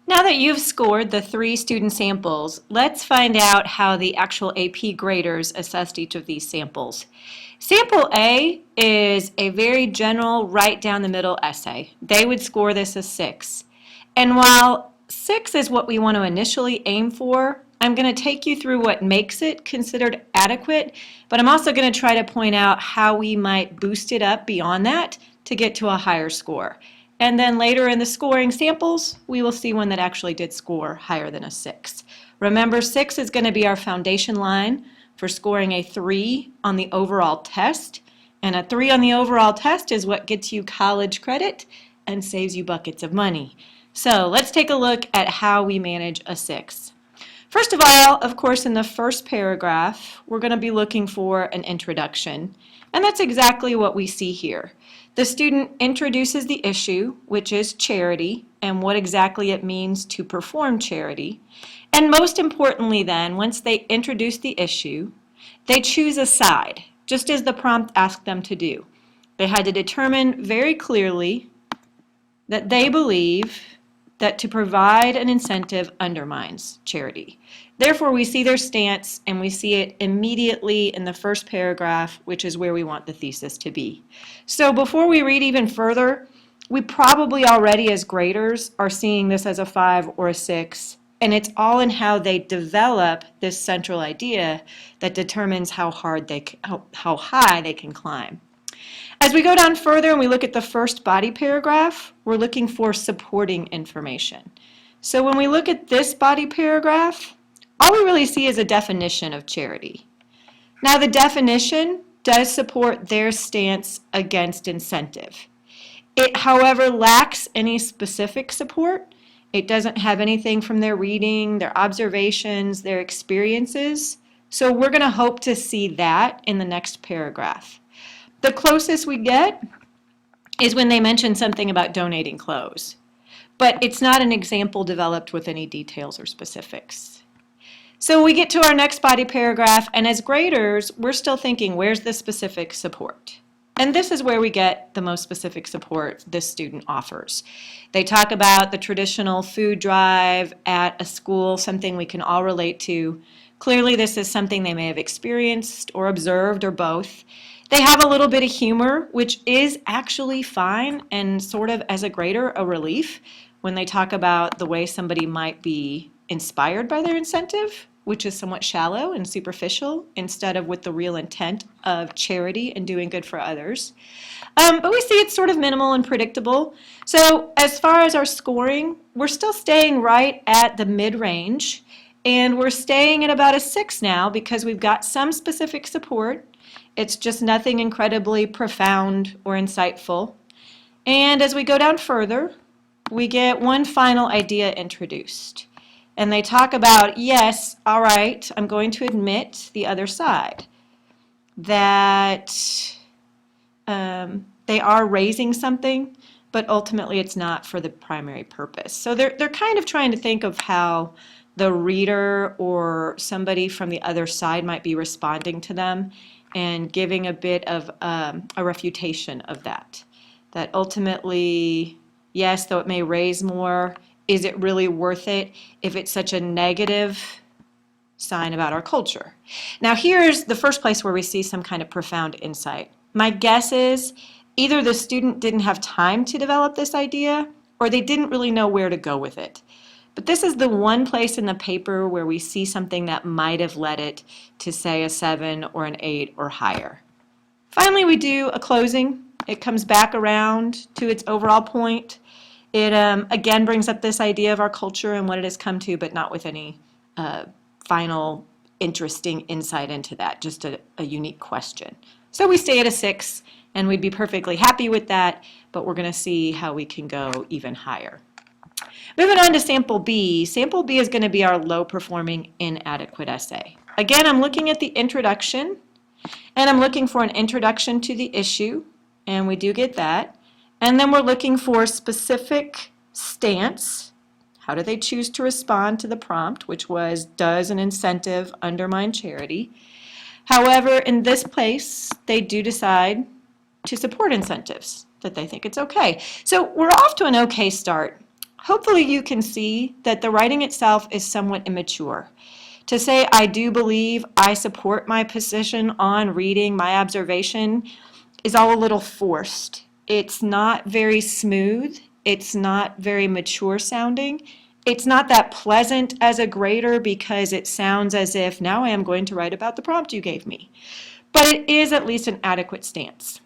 Now that you've scored the 3 student samples, let's find out how the actual AP graders assessed each of these samples. Sample A is a very general, right down the middle essay. They would score this a 6. And while 6 is what we want to initially aim for, I'm going to take you through what makes it considered adequate, but I'm also going to try to point out how we might boost it up beyond that to get to a higher score. And then later in the scoring samples, we will see one that actually did score higher than a 6. Remember, 6 is going to be our foundation line for scoring a 3 on the overall test. And a 3 on the overall test is what gets you college credit and saves you buckets of money. So let's take a look at how we manage a 6. First of all, of course, in the first paragraph, we're going to be looking for an introduction. And that's exactly what we see here. The student introduces the issue, which is charity, and what exactly it means to perform charity. And most importantly then, once they introduce the issue, they choose a side, just as the prompt asked them to do. They had to determine very clearly that they believe that to provide an incentive undermines charity. Therefore, we see their stance, and we see it immediately in the first paragraph, which is where we want the thesis to be. So before we read even further, we probably already as graders are seeing this as a 5 or a 6, and it's all in how they develop this central idea that determines how high they can climb. As we go down further and we look at the first body paragraph, we're looking for supporting information. So when we look at this body paragraph, all we really see is a definition of charity. Now the definition does support their stance against incentive. It, however, lacks any specific support. It doesn't have anything from their reading, their observations, their experiences. So we're going to hope to see that in the next paragraph. The closest we get is when they mention something about donating clothes. But it's not an example developed with any details or specifics. So we get to our next body paragraph, and as graders, we're still thinking, where's the specific support? And this is where we get the most specific support this student offers. They talk about the traditional food drive at a school, something we can all relate to. Clearly, this is something they may have experienced or observed or both. They have a little bit of humor, which is actually fine and sort of, as a grader, a relief when they talk about the way somebody might be inspired by their incentive, which is somewhat shallow and superficial, instead of with the real intent of charity and doing good for others. But we see it's sort of minimal and predictable. So as far as our scoring, we're still staying right at the mid-range, and we're staying at about a 6 now because we've got some specific support. It's just nothing incredibly profound or insightful. And as we go down further, we get one final idea introduced. And they talk about, yes, all right, I'm going to admit the other side, that they are raising something, but ultimately it's not for the primary purpose. So they're kind of trying to think of how the reader or somebody from the other side might be responding to them and giving a bit of a refutation of that. That ultimately, yes, though it may raise more, is it really worth it if it's such a negative sign about our culture? Now here's the first place where we see some kind of profound insight. My guess is either the student didn't have time to develop this idea or they didn't really know where to go with it. But this is the one place in the paper where we see something that might have led it to say a 7 or an 8 or higher. Finally, we do a closing. It comes back around to its overall point. It again brings up this idea of our culture and what it has come to, but not with any final interesting insight into that, just a unique question. So we stay at a 6, and we'd be perfectly happy with that, but we're going to see how we can go even higher. Moving on to sample B. Sample B is going to be our low-performing inadequate essay. Again, I'm looking at the introduction, and I'm looking for an introduction to the issue, and we do get that. And then we're looking for specific stance. How do they choose to respond to the prompt, which was, does an incentive undermine charity? However, in this place, they do decide to support incentives, that they think it's okay. So we're off to an okay start. hopefully you can see that the writing itself is somewhat immature. To say, I do believe, I support my position on reading, my observation, is all a little forced. It's not very smooth. It's not very mature sounding. It's not that pleasant as a grader because it sounds as if now I am going to write about the prompt you gave me. But it is at least an adequate stance.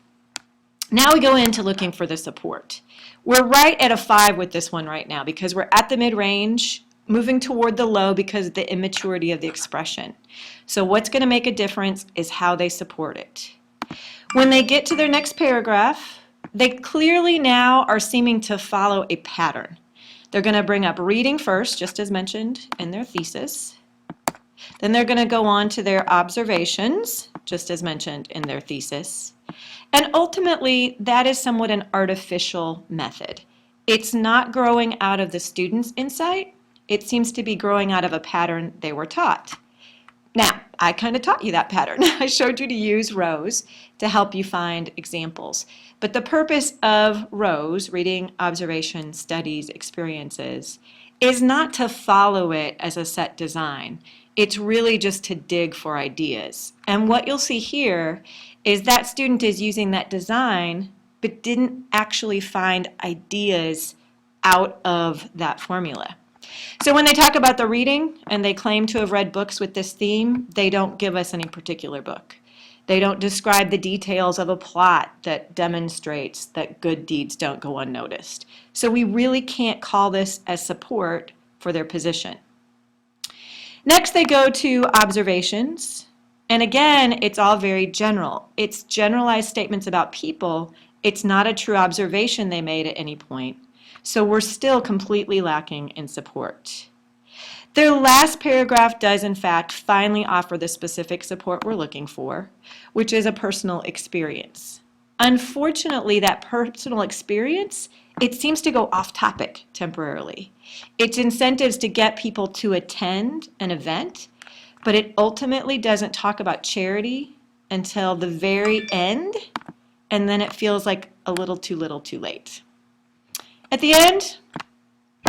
Now we go into looking for the support. We're right at a 5 with this one right now because we're at the mid-range, moving toward the low because of the immaturity of the expression. So what's going to make a difference is how they support it. When they get to their next paragraph, they clearly now are seeming to follow a pattern. They're going to bring up reading first, just as mentioned in their thesis. Then they're going to go on to their observations, just as mentioned in their thesis. And ultimately, that is somewhat an artificial method. It's not growing out of the student's insight. It seems to be growing out of a pattern they were taught. Now, I kind of taught you that pattern. I showed you to use rows to help you find examples. But the purpose of rows, reading, observation, studies, experiences, is not to follow it as a set design. It's really just to dig for ideas. And what you'll see here is that student is using that design but didn't actually find ideas out of that formula. So when they talk about the reading and they claim to have read books with this theme, they don't give us any particular book. They don't describe the details of a plot that demonstrates that good deeds don't go unnoticed. So we really can't call this as support for their position. Next, they go to observations. And again, it's all very general. It's generalized statements about people. It's not a true observation they made at any point. So we're still completely lacking in support. Their last paragraph does, in fact, finally offer the specific support we're looking for, which is a personal experience. Unfortunately, that personal experience, it seems to go off topic temporarily. It's incentives to get people to attend an event, but it ultimately doesn't talk about charity until the very end, and then it feels like a little too late. At the end,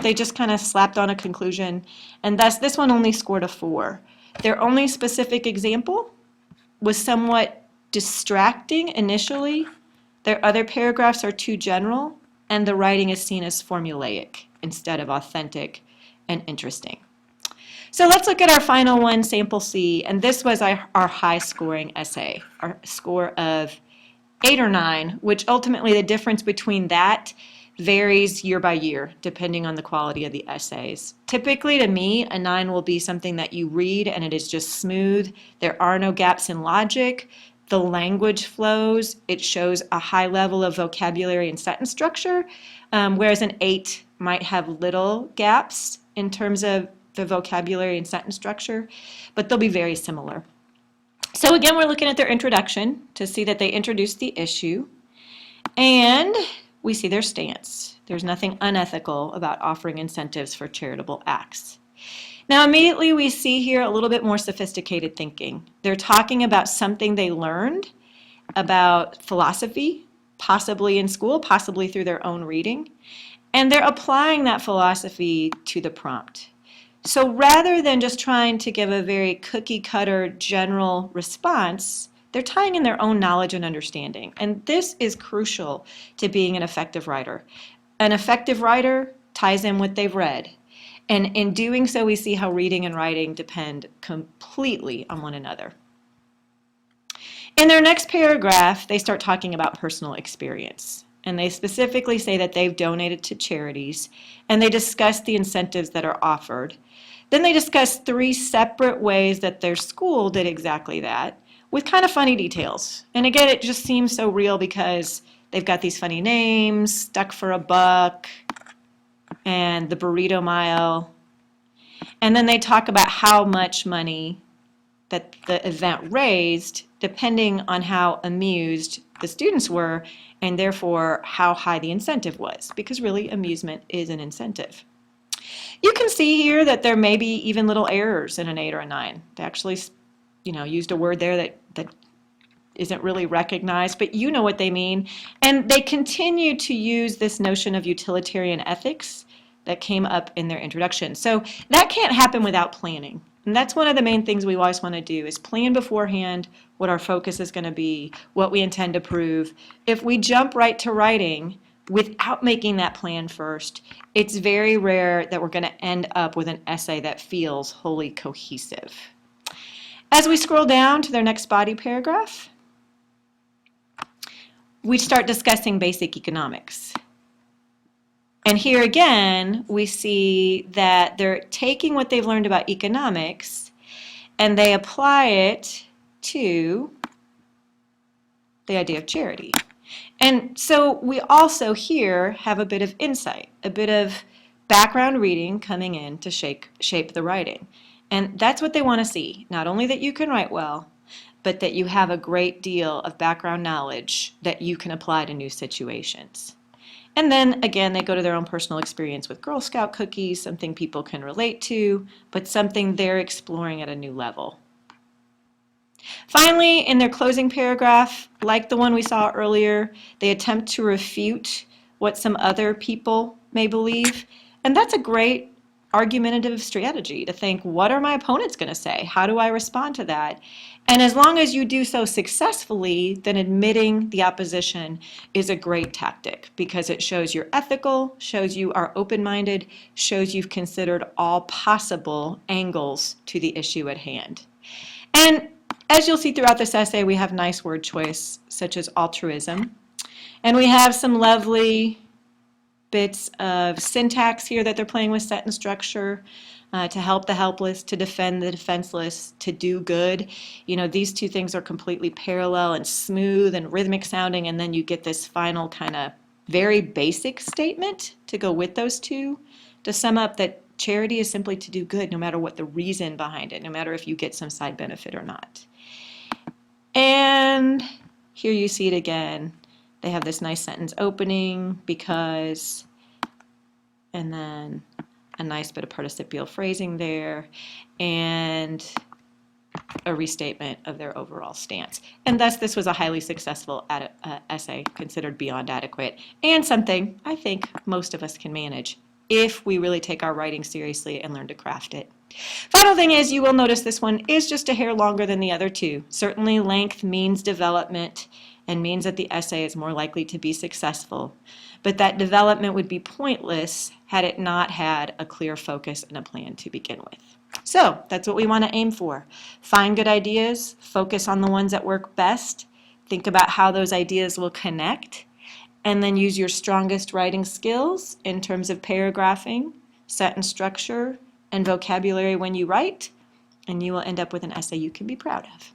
they just kind of slapped on a conclusion, and thus this one only scored a 4. Their only specific example was somewhat distracting initially. Their other paragraphs are too general, and the writing is seen as formulaic instead of authentic and interesting. So let's look at our final one, sample C, and this was our high-scoring essay, our score of 8 or 9, which ultimately the difference between that varies year by year, depending on the quality of the essays. Typically, to me, a 9 will be something that you read and it is just smooth. There are no gaps in logic. The language flows. It shows a high level of vocabulary and sentence structure, whereas an 8 might have little gaps in terms of the vocabulary and sentence structure, but they'll be very similar. So again, we're looking at their introduction to see that they introduced the issue, and we see their stance. There's nothing unethical about offering incentives for charitable acts. Now immediately we see here a little bit more sophisticated thinking. They're talking about something they learned about philosophy, possibly in school, possibly through their own reading, and they're applying that philosophy to the prompt. So rather than just trying to give a very cookie-cutter general response, they're tying in their own knowledge and understanding. And this is crucial to being an effective writer. An effective writer ties in what they've read. And in doing so, we see how reading and writing depend completely on one another. In their next paragraph, they start talking about personal experience. And they specifically say that they've donated to charities, and they discuss the incentives that are offered. Then they discuss 3 separate ways that their school did exactly that, with kind of funny details. And again, it just seems so real because they've got these funny names, Stuck for a Buck, and the Burrito Mile. And then they talk about how much money that the event raised, depending on how amused the students were, and therefore how high the incentive was, because really amusement is an incentive. You can see here that there may be even little errors in an 8 or a 9. They actually used a word there that isn't really recognized, but you know what they mean. And they continue to use this notion of utilitarian ethics that came up in their introduction. So that can't happen without planning. And that's one of the main things we always want to do is plan beforehand what our focus is going to be, what we intend to prove. If we jump right to writing without making that plan first, it's very rare that we're going to end up with an essay that feels wholly cohesive. As we scroll down to their next body paragraph, we start discussing basic economics. And here again, we see that they're taking what they've learned about economics and they apply it to the idea of charity. And so we also here have a bit of insight, a bit of background reading coming in to shape the writing. And that's what they want to see, not only that you can write well, but that you have a great deal of background knowledge that you can apply to new situations. And then again, they go to their own personal experience with Girl Scout cookies, something people can relate to, but something they're exploring at a new level. Finally, in their closing paragraph, like the one we saw earlier, they attempt to refute what some other people may believe. And that's a great argumentative strategy to think, what are my opponents going to say? How do I respond to that? And as long as you do so successfully, then admitting the opposition is a great tactic because it shows you're ethical, shows you are open-minded, shows you've considered all possible angles to the issue at hand. And as you'll see throughout this essay, we have nice word choice, such as altruism. And we have some lovely bits of syntax here that they're playing with sentence structure, to help the helpless, to defend the defenseless, to do good. You know, these two things are completely parallel and smooth and rhythmic sounding, and then you get this final kind of very basic statement to go with those two to sum up that charity is simply to do good no matter what the reason behind it, no matter if you get some side benefit or not. And here you see it again. They have this nice sentence opening, because, and then a nice bit of participial phrasing there, and a restatement of their overall stance. And thus this was a highly successful essay, considered beyond adequate, and something I think most of us can manage if we really take our writing seriously and learn to craft it. Final thing is, you will notice this one is just a hair longer than the other two. Certainly length means development and means that the essay is more likely to be successful. But that development would be pointless had it not had a clear focus and a plan to begin with. So that's what we want to aim for. Find good ideas, focus on the ones that work best, think about how those ideas will connect, and then use your strongest writing skills in terms of paragraphing, sentence structure, and vocabulary when you write, and you will end up with an essay you can be proud of.